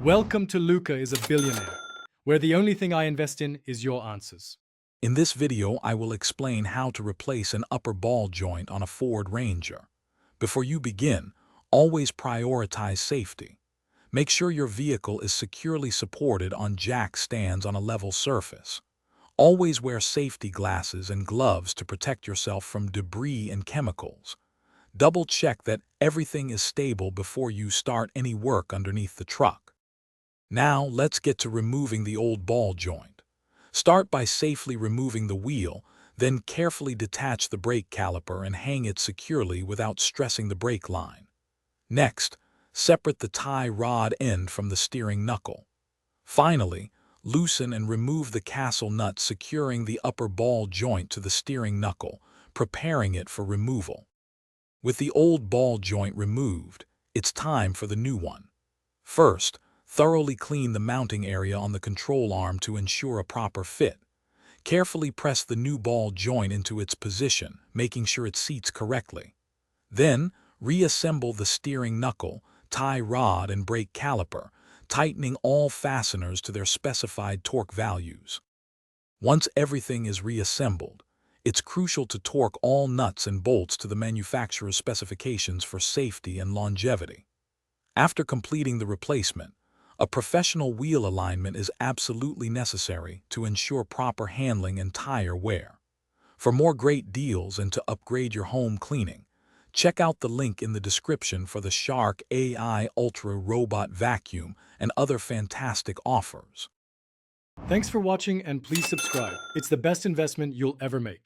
Welcome to Luca is a Billionaire, where the only thing I invest in is your answers. In this video, I will explain how to replace an upper ball joint on a Ford Ranger. Before you begin, always prioritize safety. Make sure your vehicle is securely supported on jack stands on a level surface. Always wear safety glasses and gloves to protect yourself from debris and chemicals. Double-check that everything is stable before you start any work underneath the truck. Now, let's get to removing the old ball joint. Start by safely removing the wheel, then carefully detach the brake caliper and hang it securely without stressing the brake line. Next, separate the tie rod end from the steering knuckle. Finally, loosen and remove the castle nut securing the upper ball joint to the steering knuckle, preparing it for removal. With the old ball joint removed, it's time for the new one. First, thoroughly clean the mounting area on the control arm to ensure a proper fit. Carefully press the new ball joint into its position, making sure it seats correctly. Then, reassemble the steering knuckle, tie rod and brake caliper, tightening all fasteners to their specified torque values. Once everything is reassembled, it's crucial to torque all nuts and bolts to the manufacturer's specifications for safety and longevity. After completing the replacement, a professional wheel alignment is absolutely necessary to ensure proper handling and tire wear. For more great deals and to upgrade your home cleaning, check out the link in the description for the Shark AI Ultra Robot Vacuum and other fantastic offers. Thanks for watching and please subscribe. It's the best investment you'll ever make.